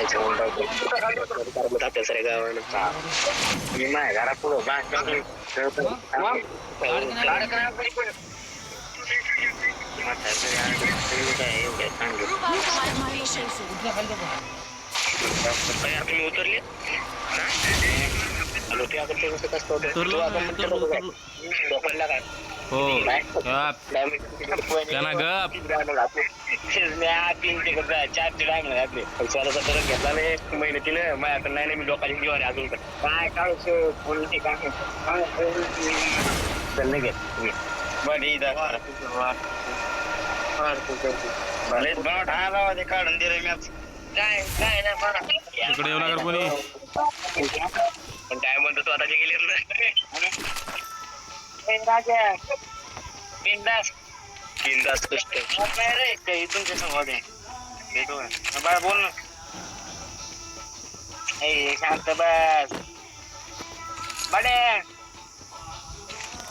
जायचं आपल्या सगळ्या गावानं मी माझ्या घरात पुढं तुम्ही उतरले ते आपण कसं लोकांना काय हो त्यांना गप 4 डायमंड घातले स्वतःचा फरक घेतला नाही मेहनतीनं माझ्याकडे नाही मी लोकांची जीवन अजून काय काय नाही घेत काढून दिलं काय काय नाही इकडे येऊ नका कोणी पण डायमंड स्वतःचे गेले राजा बिंदास कष्ट रे तुमच्या समोर बाय बोल ना शांत बस बडे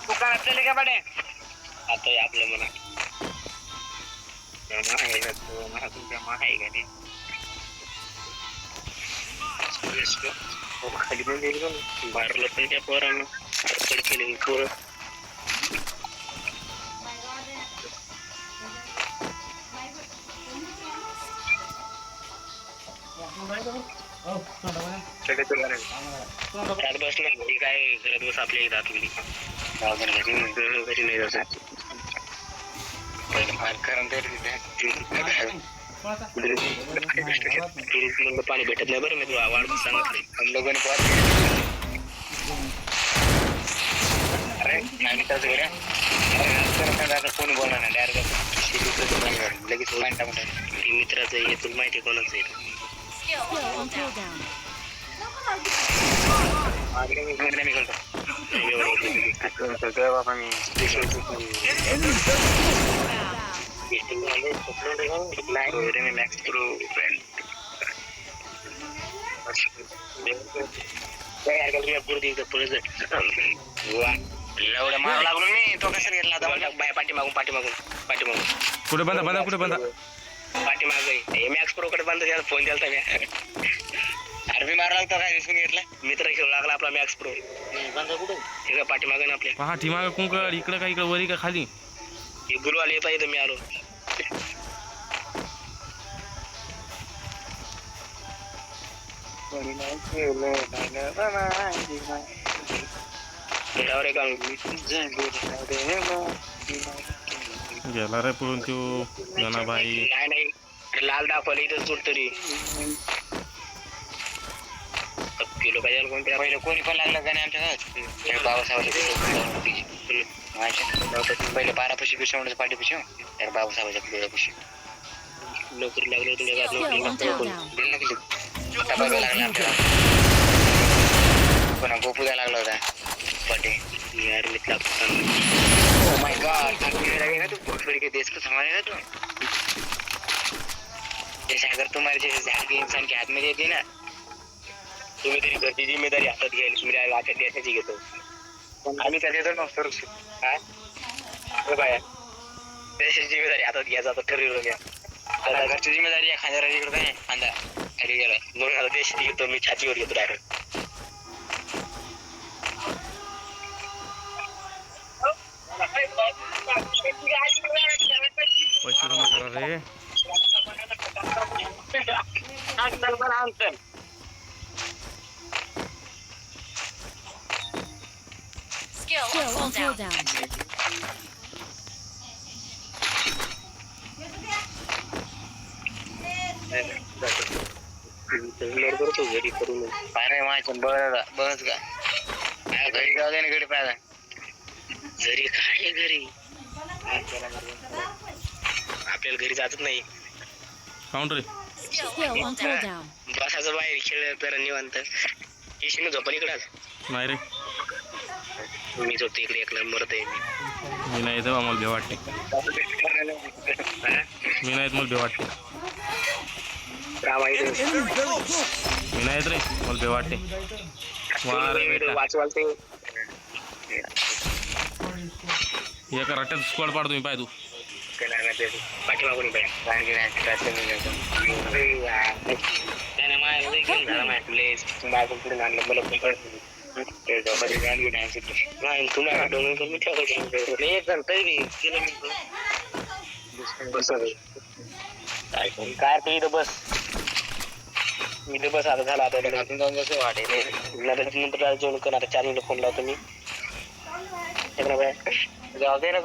दुकानात चले का बडे आता आपलं म्हणा आहे ना तो मला तुमच्या मा आहे का नाही खाली पण बाहेरला पण त्या पोरानं अडचण केली पोरं बसला काय घरात बस आपल्या इथं आतमध्ये घरी नाही जात पाणी भेटत नाही बरं मी तुला वाढ सांगितलं अरे नाही त्याच घरी कोणी बोलणार नाही डायरेक्ट लगेच मित्राचं आहे तुला माहिती कोणाचं आहे एवढं मार लागलो मी तो कशाला घेतला आता पाठीमागून कुठे बंदा कुठे बंदा पाठीमाग मॅक्स प्रो कडे बंद त्याला फोन द्यालता मी अरे मार लागतो काय दिसून घेतला मित्र घेऊन लागला आपला मॅक्स प्रो बंद कुठे हे पाठीमाग ना आपल्या पाठीमाग कुंकड इकडे का इकडे वरी का खाली हे गुरुवाला येता येतं मी आलो गेला रे पळून तो जनाबाई नाही लाल दाखवलं इथं चूट तरी किलो पाहिजे कोणत्या पहिलं कोणी पण लागलं का नाही आमच्या बाबासाहेब पहिले 12 पशी कृष्णाच्या पाठीपाशी तर बाबासाहेबाच्या डोळ्यापाशी नोकरी लागली होती लागला कोणा गोपू द्यायला लागला होता पटे यार मित्र ओ माय गॉड लगेगा तू पोटफड़ी के देश को संभालेगा तू जैसे अगर तुम्हारे जैसे जहर के इंसान के हाथ में दे दी ना तुम्ही तरी घरची जिम्मेदारी हातात घ्यायला तुम्ही हातात द्यायची घेतो आम्ही त्या देतो ना सर हा बाया देशाची जिम्मेदारी हातात घ्यायचा आता ठरवलं घ्या आता घरची जिम्मेदारी या खांद्यावर इकडे काय खांदा खाली गेला म्हणून आता देशाची घेतो मी छातीवर घेतो डायरेक्ट पैसे जमा करा रे Skill down. घरी करून पाय माझ्या बस का घरी गाव दे ना घरी पाहिला घरी काय घरी आपल्याला घरी जातच नाही काउंटर बसाचं बाहेर खेळ तर निवांत येशील झोपण इकडं नाही रे मी झोपतो इकडे एकला मरत आहे मी नाही येत मला भे वाटते मी नाही येत मला भे वाटते मी नाही येत रे मला भे वाटते वाचवाल ते एका रट्ट्यात स्क्वॉड पाडतो मी पाय तू पाठीमागून त्याने मला म्हटले माझं पुढे आणलं मला पण कळत नाही तुम्हाला डोंगर करून ठेवलं एक जण तरी केलं मी बस काय तू इथं बस इथं बस आता झाला आता घातून जाऊन कसं वाटेल नंतर जेवण कर आता 4 मिनिटं फोन लावतो मी जाऊ दे ना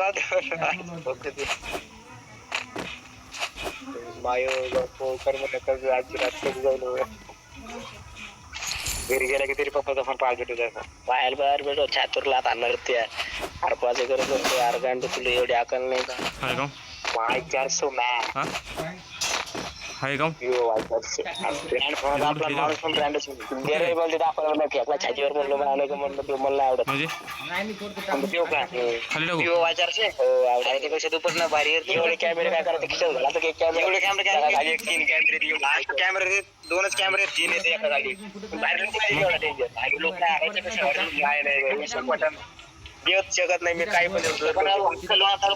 मायो कर्म आजची रात कधी जाऊन घरी गेला की तरी पप्पाचा फोन पाळ भेटू द्यायचा बाहेर बाहेर भेटो छातूरला आणणार त्या हरपाचे करत होते अर्गांड तुला एवढी अकल नाही का हाय का माय 400 मॅन हा हाय का ब्रँड फोन आपला माणूस पण ब्रँडच गेरे बोलते दाखवलं फेकला छातीवर म्हणलं मला का म्हणलं ते मला आवडत म्हणजे देऊ का खाली टाकू विवो वाचारचे हो आवडायचे पेक्षा दुपट ना भारी एवढे कॅमेरे काय करायचं खिशात घाला तर कॅमेरे एवढे कॅमेरे खाली 3 कॅमेरे कॅमेरे 2च कॅमेरे 3 येते एका खाली बाहेर एवढा डेंजर आणि लोक नाही देत शकत नाही मी काही पण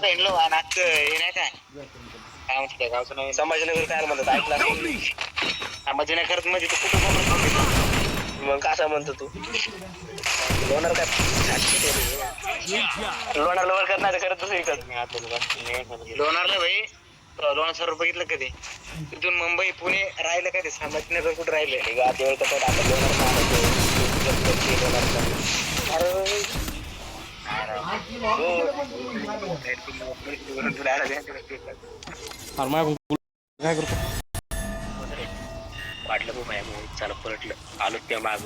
हिंडलो आणि आज हे नाही काय म्हणते गावचं नाही संभाजीनगर काय म्हणतात ऐकला संभाजीनगर म्हणजे तू कुठं मग कसं म्हणतो तू लोणार काय लोणार लोवर करणार करत लोणारला भाई लोणार सर्व बघितलं कधी तिथून मुंबई पुणे राहिलं काय ते संभाजीनगर कुठं राहिलं गादीवर कसं आता अरे माझ्या काय करतो वाटलं बघ माझ्या चालू पलटलं आलो त्या माग